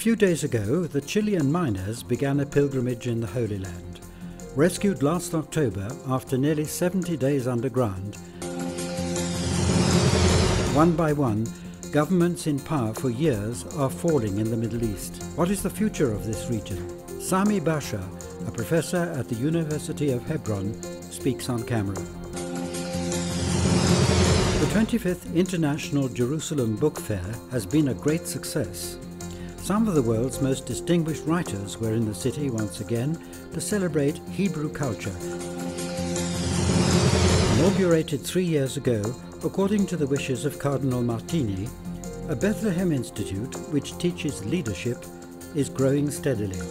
few days ago, the Chilean miners began a pilgrimage in the Holy Land. Rescued last October after nearly 70 days underground, one by one, governments in power for years are falling in the Middle East. What is the future of this region? Sami Basha, a professor at the University of Hebron, speaks on camera. The 25th International Jerusalem Book Fair has been a great success. Some of the world's most distinguished writers were in the city once again to celebrate Hebrew culture. Inaugurated 3 years ago, according to the wishes of Cardinal Martini, a Bethlehem institute which teaches leadership is growing steadily.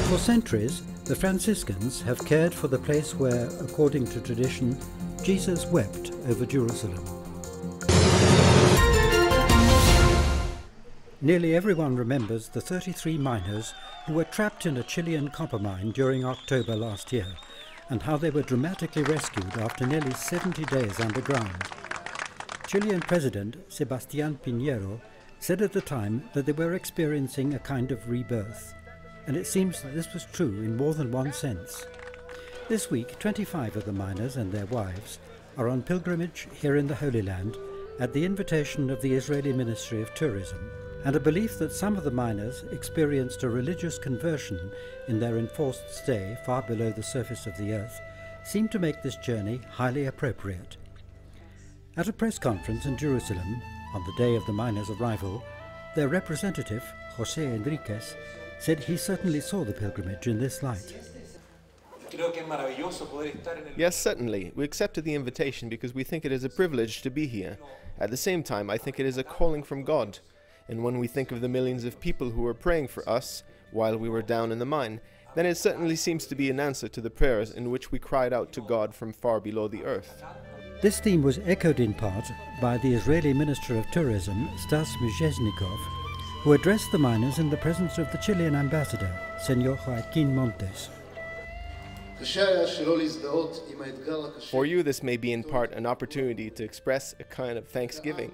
For centuries, the Franciscans have cared for the place where, according to tradition, Jesus wept over Jerusalem. Nearly everyone remembers the 33 miners who were trapped in a Chilean copper mine during October last year, and how they were dramatically rescued after nearly 70 days underground. Chilean President Sebastián Piñero said at the time that they were experiencing a kind of rebirth, and it seems that this was true in more than one sense. This week, 25 of the miners and their wives are on pilgrimage here in the Holy Land at the invitation of the Israeli Ministry of Tourism, and a belief that some of the miners experienced a religious conversion in their enforced stay far below the surface of the earth seemed to make this journey highly appropriate. At a press conference in Jerusalem on the day of the miners' arrival, their representative, José Enríquez, said he certainly saw the pilgrimage in this light. Yes, certainly. We accepted the invitation because we think it is a privilege to be here. At the same time, I think it is a calling from God. And when we think of the millions of people who were praying for us while we were down in the mine, then it certainly seems to be an answer to the prayers in which we cried out to God from far below the earth. This theme was echoed in part by the Israeli Minister of Tourism, Stas Mizheznikov, who addressed the miners in the presence of the Chilean ambassador, Senor Joaquín Montes. For you, this may be in part an opportunity to express a kind of thanksgiving.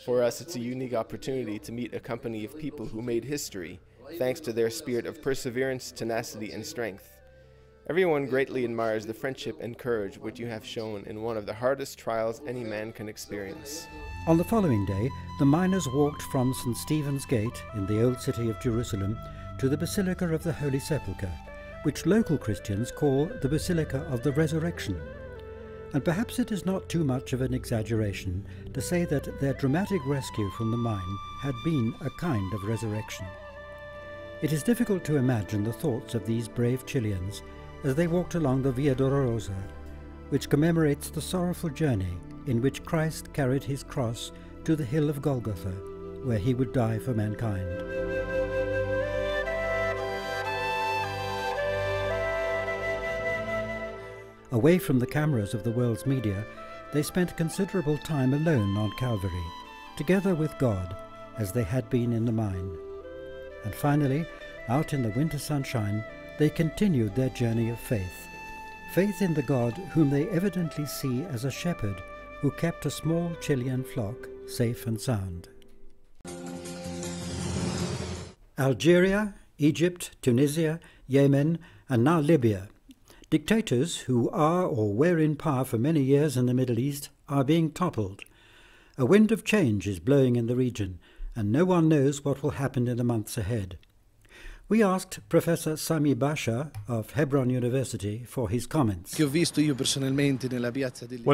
For us, it's a unique opportunity to meet a company of people who made history, thanks to their spirit of perseverance, tenacity, and strength. Everyone greatly admires the friendship and courage which you have shown in one of the hardest trials any man can experience. On the following day, the miners walked from St. Stephen's Gate in the old city of Jerusalem to the Basilica of the Holy Sepulchre, which local Christians call the Basilica of the Resurrection. And perhaps it is not too much of an exaggeration to say that their dramatic rescue from the mine had been a kind of resurrection. It is difficult to imagine the thoughts of these brave Chileans as they walked along the Via Dolorosa, which commemorates the sorrowful journey in which Christ carried his cross to the hill of Golgotha, where he would die for mankind. Away from the cameras of the world's media, they spent considerable time alone on Calvary, together with God, as they had been in the mine. And finally, out in the winter sunshine, they continued their journey of faith. Faith in the God whom they evidently see as a shepherd who kept a small Chilean flock safe and sound. Algeria, Egypt, Tunisia, Yemen, and now Libya. Dictators who are or were in power for many years in the Middle East are being toppled. A wind of change is blowing in the region, and no one knows what will happen in the months ahead. We asked Professor Sami Basha of Hebron University for his comments. What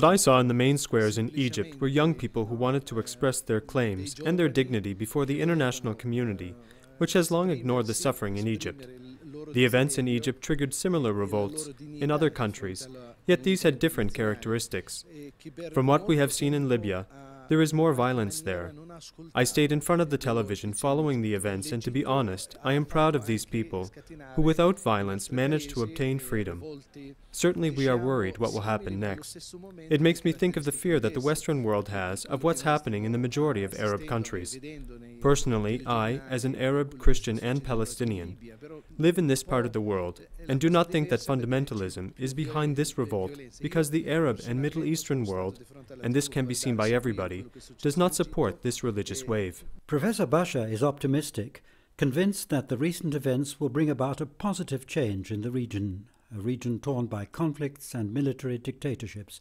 I saw in the main squares in Egypt were young people who wanted to express their claims and their dignity before the international community, which has long ignored the suffering in Egypt. The events in Egypt triggered similar revolts in other countries, yet these had different characteristics. From what we have seen in Libya, there is more violence there. I stayed in front of the television following the events, and to be honest, I am proud of these people, who without violence managed to obtain freedom. Certainly we are worried what will happen next. It makes me think of the fear that the Western world has of what's happening in the majority of Arab countries. Personally, I, as an Arab, Christian, and Palestinian, live in this part of the world, and do not think that fundamentalism is behind this revolt because the Arab and Middle Eastern world, and this can be seen by everybody, does not support this religious wave. Professor Basha is optimistic, convinced that the recent events will bring about a positive change in the region, a region torn by conflicts and military dictatorships,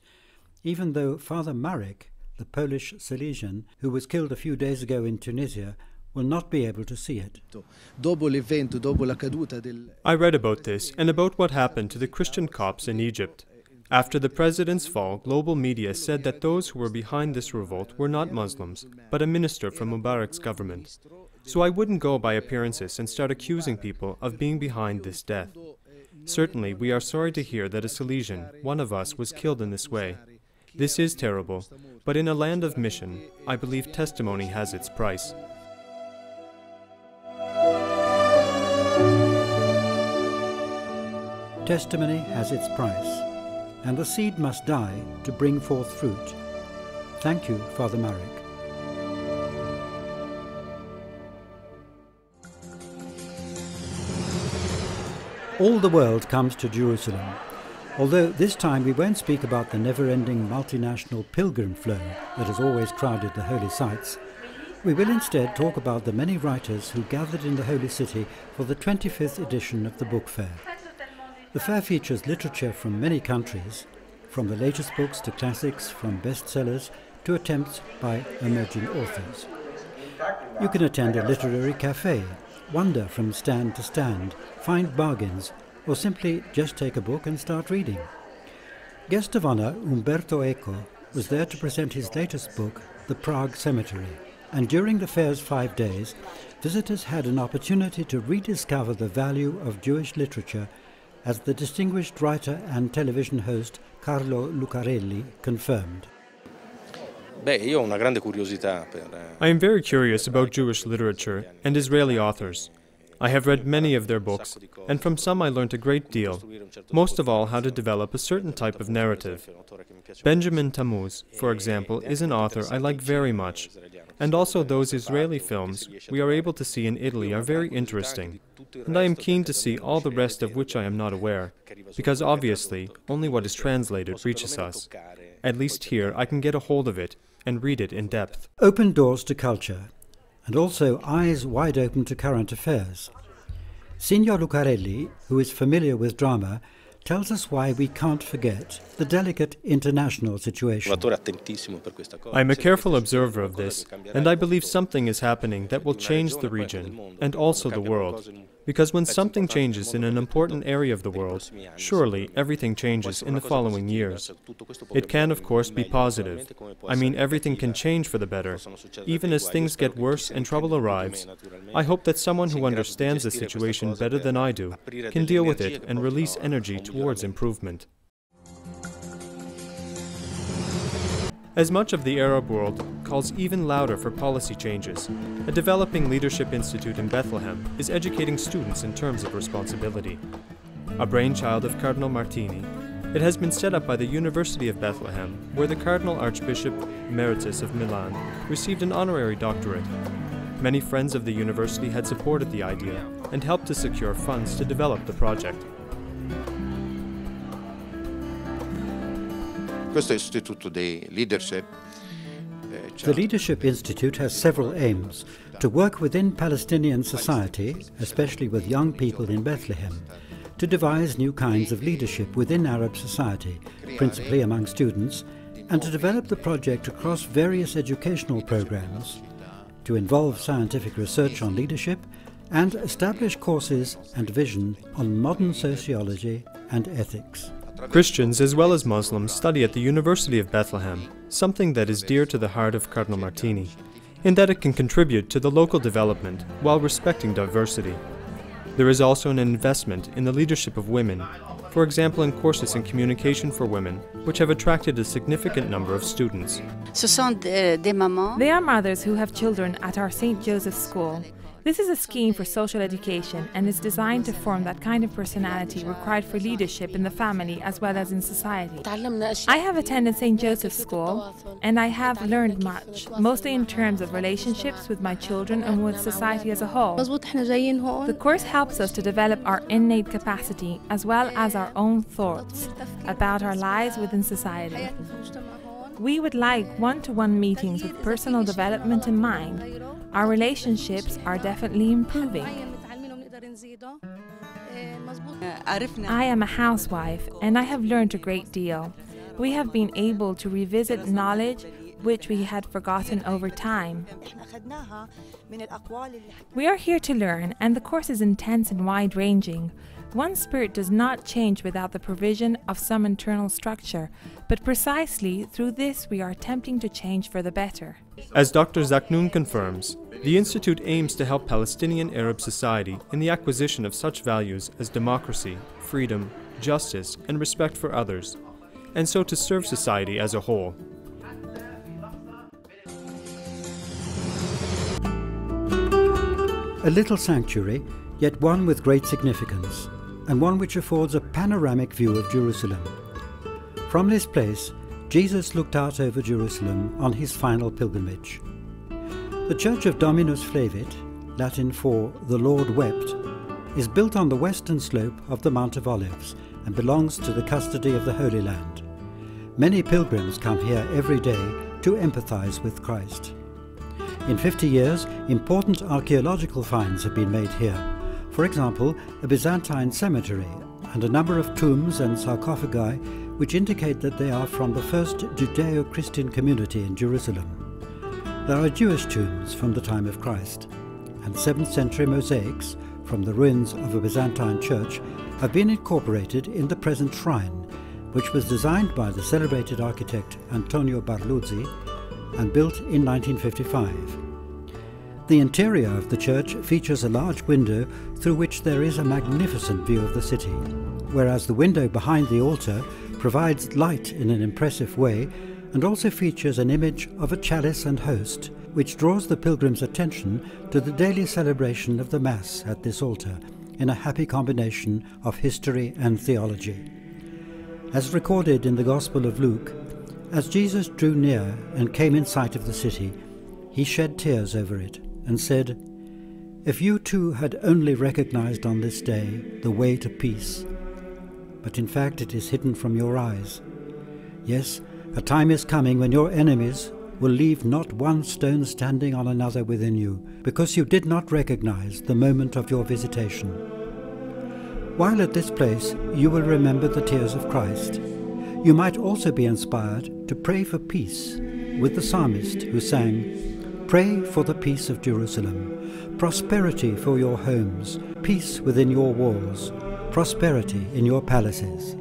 even though Father Marek, the Polish Salesian, who was killed a few days ago in Tunisia, will not be able to see it. I read about this and about what happened to the Christian Copts in Egypt. After the president's fall, global media said that those who were behind this revolt were not Muslims, but a minister from Mubarak's government. So I wouldn't go by appearances and start accusing people of being behind this death. Certainly, we are sorry to hear that a Salesian, one of us, was killed in this way. This is terrible, but in a land of mission, I believe testimony has its price. Testimony has its price, and the seed must die to bring forth fruit. Thank you, Father Marek. All the world comes to Jerusalem, although this time we won't speak about the never-ending multinational pilgrim flow that has always crowded the holy sites. We will instead talk about the many writers who gathered in the Holy City for the 25th edition of the book fair. The fair features literature from many countries, from the latest books to classics, from bestsellers to attempts by emerging authors. You can attend a literary cafe, wander from stand to stand, find bargains, or simply just take a book and start reading. Guest of honor Umberto Eco was there to present his latest book, The Prague Cemetery, and during the fair's 5 days, visitors had an opportunity to rediscover the value of Jewish literature, as the distinguished writer and television host Carlo Lucarelli confirmed. I am very curious about Jewish literature and Israeli authors. I have read many of their books, and from some I learned a great deal, most of all how to develop a certain type of narrative. Benjamin Tammuz, for example, is an author I like very much, and also those Israeli films we are able to see in Italy are very interesting, and I am keen to see all the rest of which I am not aware, because obviously only what is translated reaches us. At least here I can get a hold of it and read it in depth. Open doors to culture, and also eyes wide open to current affairs. Signor Lucarelli, who is familiar with drama, tells us why we can't forget the delicate international situation. I am a careful observer of this, and I believe something is happening that will change the region, and also the world. Because when something changes in an important area of the world, surely everything changes in the following years. It can, of course, be positive. I mean, everything can change for the better. Even as things get worse and trouble arrives, I hope that someone who understands the situation better than I do can deal with it and release energy towards improvement. As much of the Arab world calls even louder for policy changes, a developing leadership institute in Bethlehem is educating students in terms of responsibility. A brainchild of Cardinal Martini, it has been set up by the University of Bethlehem, where the Cardinal Archbishop Emeritus of Milan received an honorary doctorate. Many friends of the university had supported the idea and helped to secure funds to develop the project. The Leadership Institute has several aims: to work within Palestinian society, especially with young people in Bethlehem, to devise new kinds of leadership within Arab society, principally among students, and to develop the project across various educational programs, to involve scientific research on leadership, and establish courses and vision on modern sociology and ethics. Christians as well as Muslims study at the University of Bethlehem, something that is dear to the heart of Cardinal Martini, in that it can contribute to the local development while respecting diversity. There is also an investment in the leadership of women, for example in courses in communication for women, which have attracted a significant number of students. They are mothers who have children at our St. Joseph's School. This is a scheme for social education and is designed to form that kind of personality required for leadership in the family as well as in society. I have attended St. Joseph's School and I have learned much, mostly in terms of relationships with my children and with society as a whole. The course helps us to develop our innate capacity as well as our own thoughts about our lives within society. We would like one-to-one meetings with personal development in mind. Our relationships are definitely improving. I am a housewife and I have learned a great deal. We have been able to revisit knowledge which we had forgotten over time. We are here to learn, and the course is intense and wide-ranging. One's spirit does not change without the provision of some internal structure, but precisely through this we are attempting to change for the better. As Dr. Zaknoun confirms, the Institute aims to help Palestinian Arab society in the acquisition of such values as democracy, freedom, justice, and respect for others, and so to serve society as a whole. A little sanctuary, yet one with great significance, and one which affords a panoramic view of Jerusalem. From this place, Jesus looked out over Jerusalem on his final pilgrimage. The Church of Dominus Flevit, Latin for the Lord wept, is built on the western slope of the Mount of Olives and belongs to the custody of the Holy Land. Many pilgrims come here every day to empathize with Christ. In 50 years, important archaeological finds have been made here. For example, a Byzantine cemetery and a number of tombs and sarcophagi which indicate that they are from the first Judeo-Christian community in Jerusalem. There are Jewish tombs from the time of Christ, and 7th century mosaics from the ruins of a Byzantine church have been incorporated in the present shrine, which was designed by the celebrated architect Antonio Barluzzi and built in 1955. The interior of the church features a large window through which there is a magnificent view of the city, whereas the window behind the altar provides light in an impressive way and also features an image of a chalice and host, which draws the pilgrim's attention to the daily celebration of the Mass at this altar in a happy combination of history and theology. As recorded in the Gospel of Luke, as Jesus drew near and came in sight of the city, he shed tears over it and said, "If you too had only recognized on this day the way to peace, but in fact it is hidden from your eyes. Yes, a time is coming when your enemies will leave not one stone standing on another within you, because you did not recognize the moment of your visitation." While at this place you will remember the tears of Christ, you might also be inspired to pray for peace with the psalmist who sang, "Pray for the peace of Jerusalem, prosperity for your homes, peace within your walls, prosperity in your palaces."